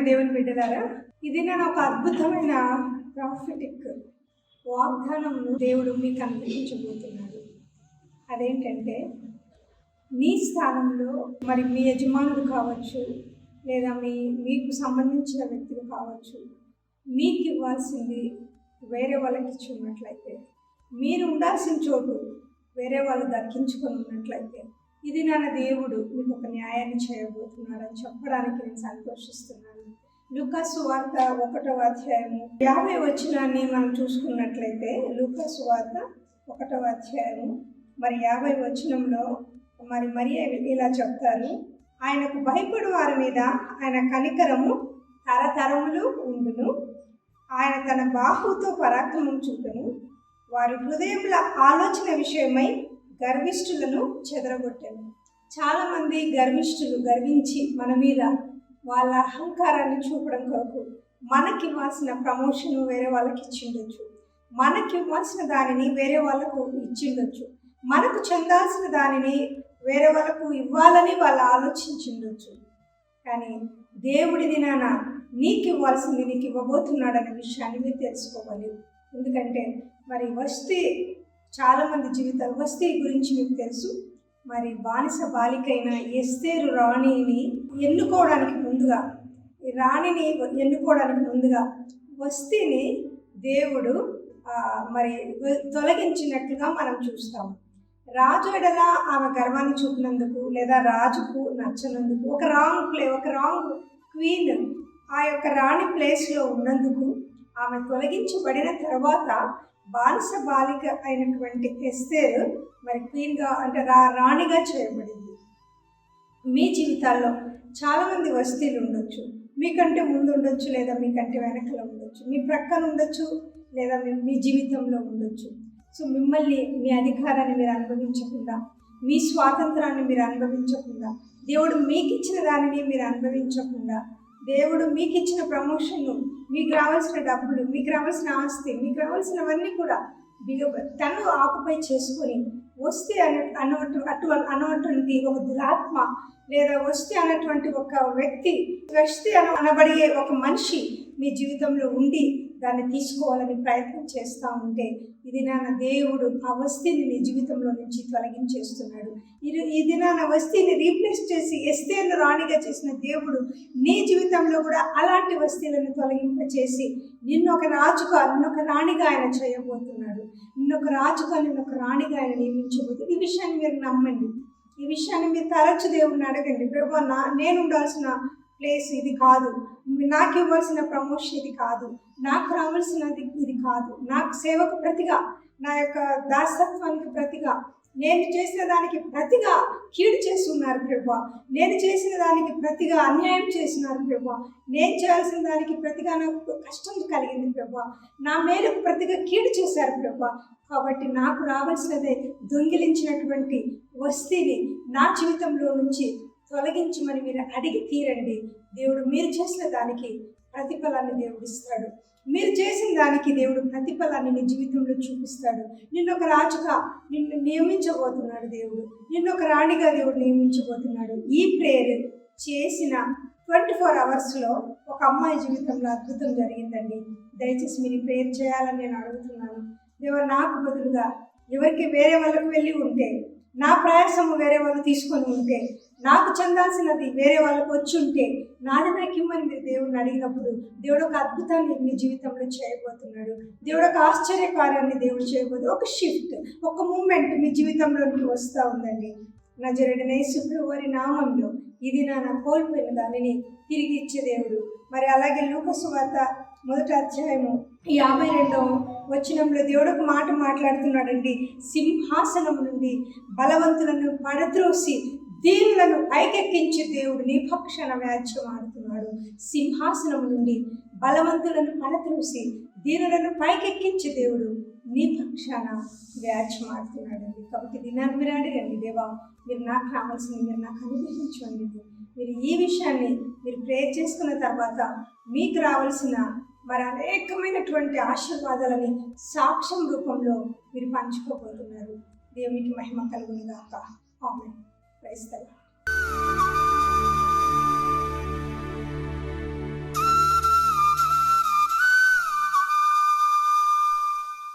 దేవుని బిడ్డలారా, ఇది నేను ఒక అద్భుతమైన ప్రాఫిటిక్ వాగ్దానమును దేవుడు మీకు అనుగ్రహించబోతున్నాడు. అదేంటంటే, మీ స్థానంలో మరి మీ యజమానుడు కావచ్చు, లేదా మీకు సంబంధించిన వ్యక్తులు కావచ్చు, మీకు ఇవ్వాల్సింది వేరే వాళ్ళకి ఇచ్చి ఉన్నట్లయితే, మీరు ఉండాల్సిన చోటు వేరే వాళ్ళు దక్కించుకొని ఉన్నట్లయితే, ఇది నా దేవుడు మీకు ఒక న్యాయాన్ని చేయబోతున్నాడని చెప్పడానికి నేను సంతోషిస్తున్నాను. లూకా సువార్త 1వ అధ్యాయము 50 వచనాన్ని మనం చూసుకున్నట్లయితే, లూకా సువార్త 1వ అధ్యాయము మరి 50 వచనంలో మరి ఇలా చెప్తారు, ఆయనకు భయపడు వారి మీద ఆయన కనికరము తరతరములు ఉండును, ఆయన తన బాహుతో పరాక్రమం చూపును, వారి హృదయముల ఆలోచన విషయమై గర్విష్ఠులను చెదరగొట్టాను. చాలామంది గర్వించి మన మీద వాళ్ళ అహంకారాన్ని చూపడం కొరకు మనకి ఇవ్వాల్సిన ప్రమోషన్ వేరే వాళ్ళకి ఇచ్చిండొచ్చు, మనకి ఇవ్వాల్సిన దానిని వేరే వాళ్ళకు ఇచ్చిండొచ్చు, మనకు చెందాల్సిన దానిని వేరే వాళ్ళకు ఇవ్వాలని వాళ్ళు ఆలోచించిండొచ్చు. కానీ దేవుడి దినాన నీకు ఇవ్వాల్సింది నీకు ఇవ్వబోతున్నాడనే విషయాన్ని మీరు తెలుసుకోవాలి. ఎందుకంటే మరి చాలామంది జీవితాలు వస్తీ గురించి మీకు తెలుసు. మరి బానిస బాలికైన ఎస్తేరు రాణిని ఎన్నుకోవడానికి ముందుగా వస్తీని దేవుడు మరి తొలగించినట్లుగా మనం చూస్తాము. రాజు ఎడల ఆమె గర్వాన్ని చూపినందుకు, లేదా రాజుకు నచ్చనందుకు, ఒక రాంగ్ క్వీన్ ఆ యొక్క రాణి ప్లేస్లో ఉన్నందుకు ఆమె తొలగించబడిన తర్వాత బానిస బాలిక అయినటువంటి ఎస్తేరు మరి క్వీన్గా అంటే రాణిగా చేయబడింది. మీ జీవితాల్లో చాలామంది వస్తీలు ఉండొచ్చు, మీకంటే ముందు ఉండొచ్చు, లేదా మీకంటే వెనకల ఉండొచ్చు, మీ ప్రక్కన ఉండొచ్చు, లేదా మీ జీవితంలో ఉండొచ్చు. సో మిమ్మల్ని మీ అధికారాన్ని మీరు అనుభవించకుండా, మీ స్వాతంత్రాన్ని మీరు అనుభవించకుండా, దేవుడు మీకు ఇచ్చిన దానిని మీరు అనుభవించకుండా, దేవుడు మీకు ఇచ్చిన ప్రమోషన్ను, మీకు రావాల్సిన డబ్బులు, మీకు రావాల్సిన ఆస్తి, మీకు రావాల్సినవన్నీ కూడా తను ఆకుపై చేసుకొని వస్తే అన్నటువంటి ఒక దురాత్మ, లేదా వస్తే అన్నటువంటి ఒక వ్యక్తి అనబడే ఒక మనిషి మీ జీవితంలో ఉండి దాన్ని తీసుకోవాలని ప్రయత్నం చేస్తూ ఉంటే, ఇది నా దేవుడు ఆ వస్తీని నీ జీవితంలో నుంచి తొలగించేస్తున్నాడు. ఇది నా వస్తీని రీప్లేస్ చేసి ఎస్తేర్ను రాణిగా చేసిన దేవుడు నీ జీవితంలో కూడా అలాంటి వస్తీలను తొలగింపచేసి నిన్నొక రాణిగా ఆయన చేయబోతున్నాడు. నిన్నొక రాణిగా ఆయన నియమించబోతున్నాడు. ఈ విషయాన్ని మీరు నమ్మండి, ఈ విషయాన్ని మీరు తరచు దేవుడిని అడగండి. ప్రభు, నేను ఉండాల్సిన ప్లేస్ ఇది కాదు, నాకు ఇవ్వాల్సిన ప్రమోషన్ ఇది కాదు, నాకు రావాల్సినది ఇది కాదు, నాకు సేవకు ప్రతిగా, నా యొక్క దాసత్వానికి ప్రతిగా, నేను చేసిన దానికి ప్రతిగా కీడు చేస్తున్నారు ప్రభా, నేను చేసిన దానికి ప్రతిగా అన్యాయం చేస్తున్నారు ప్రభా, నేను చేయాల్సిన దానికి ప్రతిగా నాకు కష్టం కలిగింది ప్రభా, నా మేరకు ప్రతిగా కీడు చేశారు ప్రభా, కాబట్టి నాకు రావాల్సినదే దొంగిలించినటువంటి వస్తీని నా జీవితంలో నుంచి తొలగించమని మీరు అడిగి తీరండి. దేవుడు మీరు చేసిన దానికి ప్రతిఫలాన్ని దేవుడు ఇస్తాడు. మీరు చేసిన దానికి దేవుడు ప్రతిఫలాన్ని నీ జీవితంలో చూపిస్తాడు. నిన్నొక రాజుగా నిన్ను నియమించబోతున్నాడు దేవుడు, నిన్నొక రాణిగా దేవుడు నియమించబోతున్నాడు. ఈ ప్రేయర్ చేసిన 24 అవర్స్లో ఒక అమ్మాయి జీవితంలో అద్భుతం జరిగిందండి. దయచేసి మీరు ఈ ప్రేయర్ చేయాలని నేను అడుగుతున్నాను. దేవుడు నాకు బదులుగా ఎవరికి వేరే వాళ్ళకి వెళ్ళి ఉంటే, నా ప్రయాసము వేరే వాళ్ళు తీసుకొని ఉంటే, నాకు చెందాల్సినది వేరే వాళ్ళకు వచ్చి ఉంటే, నాది నాకు ఇమ్మని మీరు దేవుడిని అడిగినప్పుడు దేవుడు ఒక అద్భుతాన్ని మీ జీవితంలో చేయబోతున్నాడు. దేవుడు ఒక ఆశ్చర్యకార్యాన్ని దేవుడు చేయబోతున్నాడు. ఒక షిఫ్ట్, ఒక మూమెంట్ మీ జీవితంలోనికి వస్తూ ఉందండి. నజరేయుడైన యేసు ప్రభువారి నామంలో ఇది నా కోల్పోయిన దానిని తిరిగి ఇచ్చే దేవుడు. మరి అలాగే లూకా సువార్త 1వ అధ్యాయము 52వ వచనంలో దేవుడు ఒక మాట మాట్లాడుతున్నాడండి. సింహాసనం నుండి బలవంతులను పడద్రోసి దీనులను పైకెక్కించే దేవుడు నీ పక్షాన వ్యాజ్యం ఆడుతున్నాడు. సింహాసనం నుండి బలవంతులను పడద్రోసి దీనులను పైకెక్కించే దేవుడు నీ పక్షాన వ్యాజ్యం ఆడుతున్నాడండి. కాబట్టి దినాన్ని మీరు అడగండి, దేవా మీరు నాకు రావాల్సింది మీరు నాకు అనుగ్రహించండి. మీరు ఈ విషయాన్ని మీరు ప్రేయర్ చేసుకున్న తర్వాత మీకు రావాల్సిన మరి అనేకమైనటువంటి ఆశీర్వాదాలని సాక్ష్యం రూపంలో మీరు పంచుకోబోతున్నారు. దేవునికి మహిమ కలుగును గాక. ఆమేన్. Praise the lord.